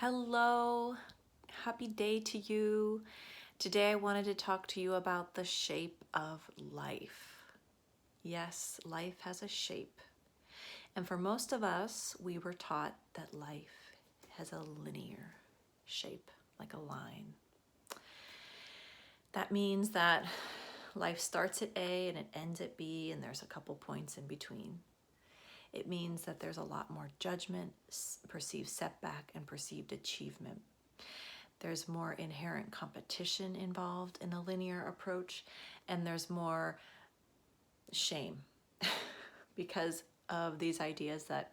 Hello, happy day to you. Today I wanted to talk to you about the shape of life. Yes, life has a shape. And for most of us, we were taught that life has a linear shape, like a line. That means that life starts at A and it ends at B, and there's a couple points in between. It means that there's a lot more judgment, perceived setback, and perceived achievement. There's more inherent competition involved in a linear approach, and there's more shame because of these ideas that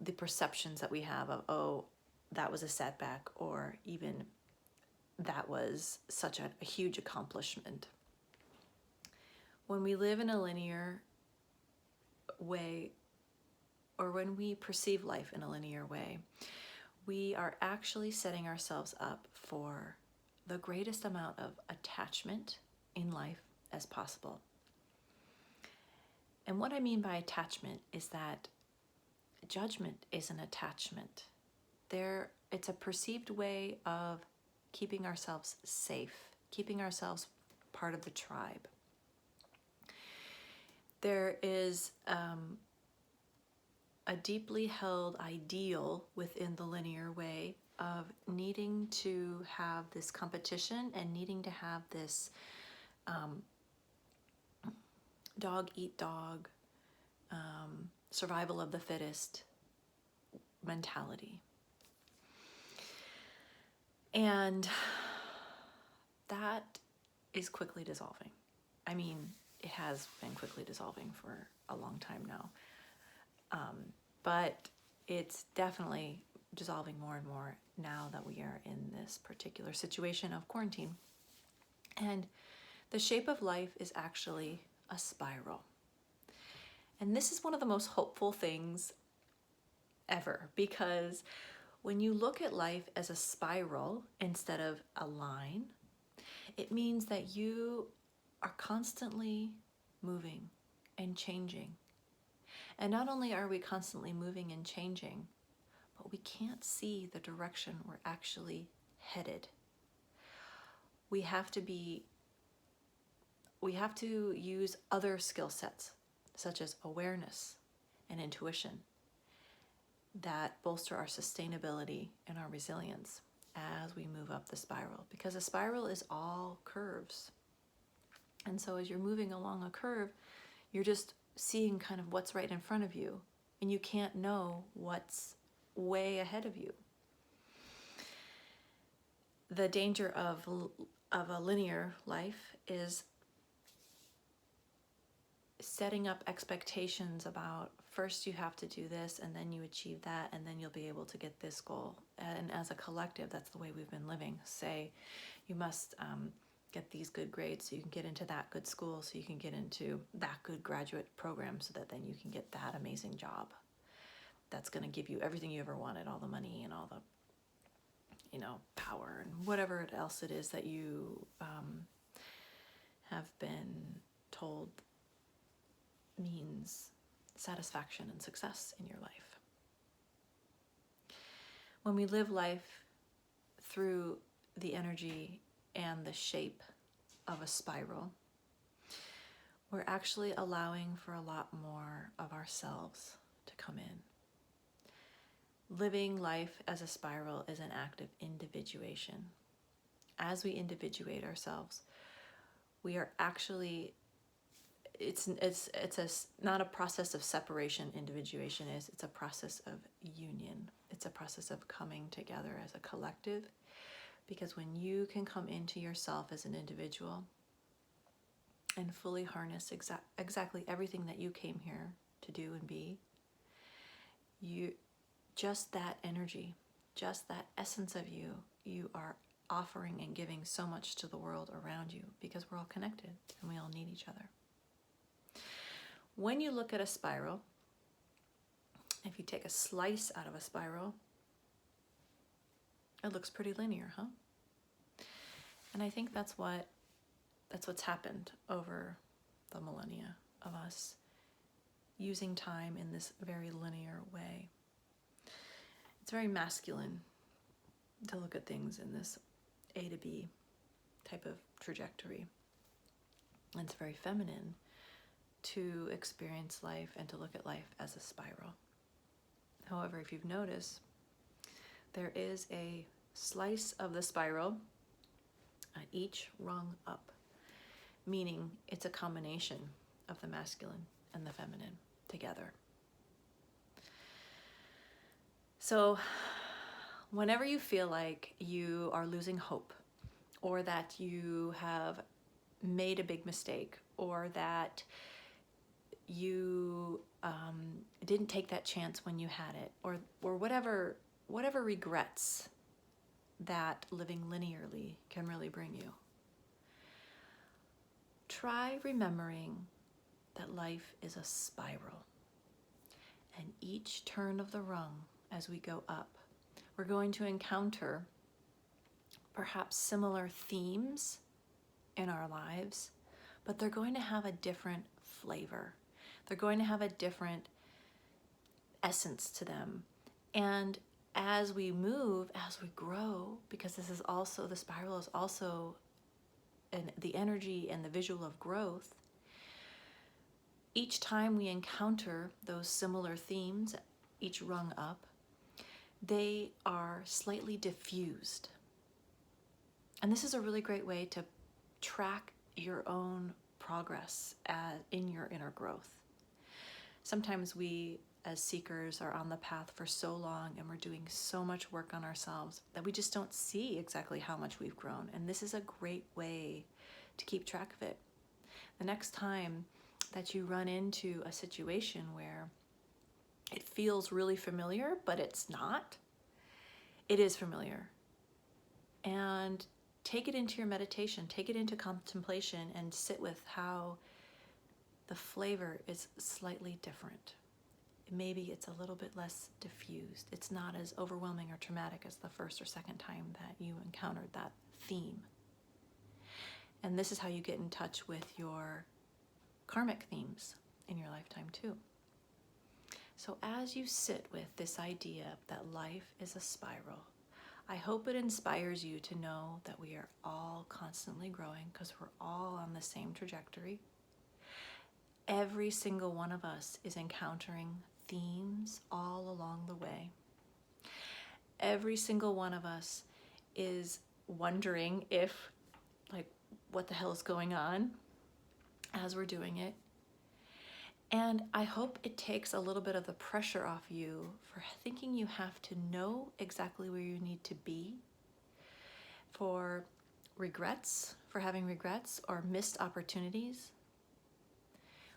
the perceptions that we have of, oh, that was a setback, or even that was such a huge accomplishment. When we live in a linear way, or when we perceive life in a linear way, we are actually setting ourselves up for the greatest amount of attachment in life as possible. And what I mean by attachment is that judgment is an attachment. It's a perceived way of keeping ourselves safe, keeping ourselves part of the tribe. There is a deeply held ideal within the linear way of needing to have this competition and needing to have this dog eat dog, survival of the fittest mentality. And that is quickly dissolving. I mean, it has been quickly dissolving for a long time now. But it's definitely dissolving more and more now that we are in this particular situation of quarantine. And the shape of life is actually a spiral. And this is one of the most hopeful things ever, because when you look at life as a spiral instead of a line, it means that you are constantly moving and changing. And not only are we constantly moving and changing, but we can't see the direction we're actually headed. We have to use other skill sets, such as awareness and intuition, that bolster our sustainability and our resilience as we move up the spiral, because a spiral is all curves. And so as you're moving along a curve, you're just seeing kind of what's right in front of you, and you can't know what's way ahead of you. The danger of a linear life is setting up expectations about, first you have to do this, and then you achieve that, and then you'll be able to get this goal. And as a collective, that's the way we've been living. Say, you must get these good grades so you can get into that good school, so you can get into that good graduate program, so that then you can get that amazing job that's going to give you everything you ever wanted, all the money and all the power and whatever else it is that you have been told means satisfaction and success in your life. When we live life through the energy and the shape of a spiral, we're actually allowing for a lot more of ourselves to come in. Living life as a spiral is an act of individuation. As we individuate ourselves, we are actually, it's not a process of separation. Individuation is, it's a process of union. It's a process of coming together as a collective, because when you can come into yourself as an individual and fully harness exactly everything that you came here to do and be, just that energy, just that essence of you, you are offering and giving so much to the world around you, because we're all connected and we all need each other. When you look at a spiral, if you take a slice out of a spiral, it looks pretty linear, huh? And I think that's what's happened over the millennia of us using time in this very linear way. It's very masculine to look at things in this A to B type of trajectory. And it's very feminine to experience life and to look at life as a spiral. However, if you've noticed, there is a slice of the spiral at each rung up, meaning it's a combination of the masculine and the feminine together. So whenever you feel like you are losing hope, or that you have made a big mistake, or that you didn't take that chance when you had it, or whatever regrets that living linearly can really bring you, try remembering that life is a spiral. And each turn of the rung, as we go up, we're going to encounter perhaps similar themes in our lives, but they're going to have a different flavor. They're going to have a different essence to them. And as we move, as we grow, because this is also, the spiral is also the energy and the visual of growth, each time we encounter those similar themes, each rung up, they are slightly diffused. And this is a really great way to track your own progress in your inner growth. Sometimes we, as seekers, are on the path for so long and we're doing so much work on ourselves that we just don't see exactly how much we've grown. And this is a great way to keep track of it. The next time that you run into a situation where it feels really familiar, but it's not, it is familiar. And take it into your meditation, take it into contemplation, and sit with how the flavor is slightly different. Maybe it's a little bit less diffused. It's not as overwhelming or traumatic as the first or second time that you encountered that theme. And this is how you get in touch with your karmic themes in your lifetime too. So as you sit with this idea that life is a spiral, I hope it inspires you to know that we are all constantly growing because we're all on the same trajectory. Every single one of us is encountering themes all along the way. Every single one of us is wondering if, like, what the hell is going on as we're doing it. And I hope it takes a little bit of the pressure off you for thinking you have to know exactly where you need to be, for regrets, for having regrets or missed opportunities.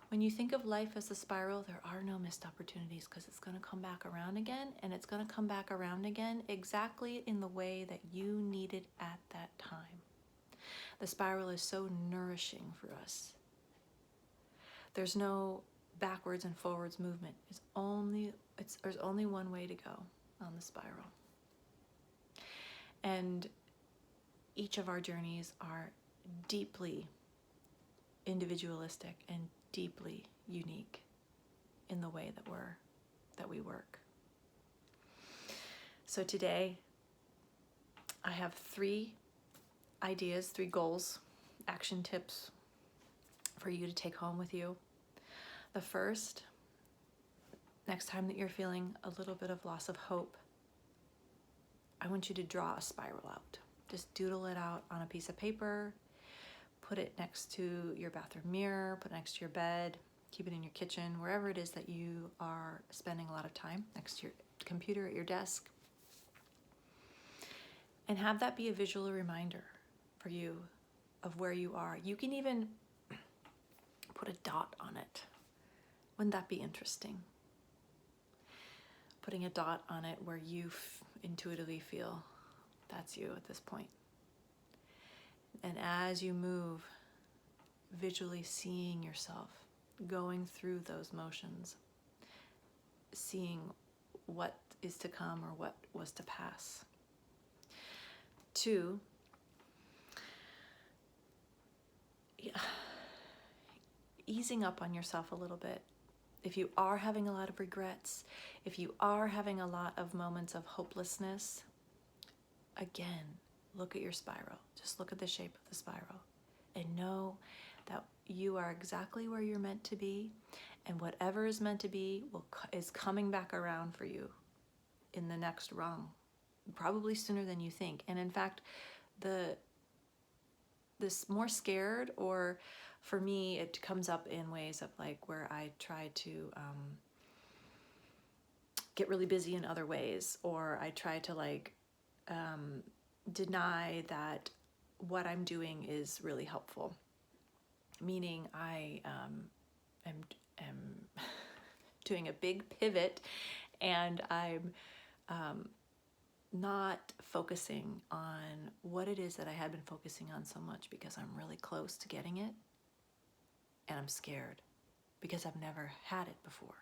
When you think of life as a spiral, there are no missed opportunities because it's going to come back around again, and it's going to come back around again exactly in the way that you needed at that time. The spiral is so nourishing for us. There's no backwards and forwards movement. There's only one way to go on the spiral. And each of our journeys are deeply individualistic and deeply unique in the way that we work. So today I have 3 ideas, 3 goals, action tips for you to take home with you. The first, next time that you're feeling a little bit of loss of hope, I want you to draw a spiral out. Just doodle it out on a piece of paper, put it next to your bathroom mirror, put it next to your bed, keep it in your kitchen, wherever it is that you are spending a lot of time, next to your computer at your desk. And have that be a visual reminder for you of where you are. You can even put a dot on it. Wouldn't that be interesting? Putting a dot on it where you intuitively feel that's you at this point. And as you move, visually seeing yourself going through those motions, seeing what is to come or what was to pass. 2, easing up on yourself a little bit. If you are having a lot of regrets, if you are having a lot of moments of hopelessness, again, look at your spiral. Just look at the shape of the spiral and know that you are exactly where you're meant to be, and whatever is meant to be is coming back around for you in the next rung, probably sooner than you think. And in fact, this more scared, or for me, it comes up in ways of like where I try to get really busy in other ways, or I try to like deny that what I'm doing is really helpful. Meaning I am doing a big pivot, and I'm not focusing on what it is that I had been focusing on so much, because I'm really close to getting it, and I'm scared because I've never had it before.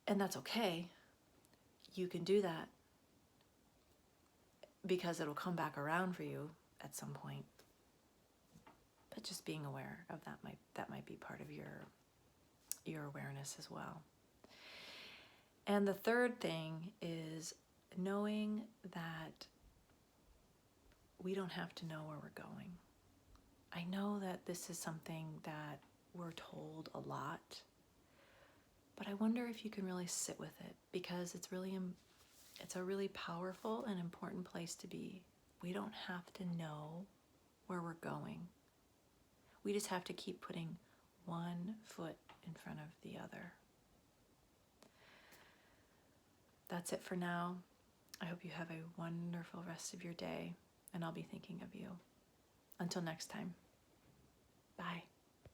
And that's okay. You can do that because it'll come back around for you at some point. But just being aware of that might be part of your awareness as well. And the third thing is knowing that we don't have to know where we're going. I know that this is something that we're told a lot, but I wonder if you can really sit with it, because it's a really powerful and important place to be. We don't have to know where we're going. We just have to keep putting one foot in front of the other. That's it for now. I hope you have a wonderful rest of your day, and I'll be thinking of you. Until next time. Bye.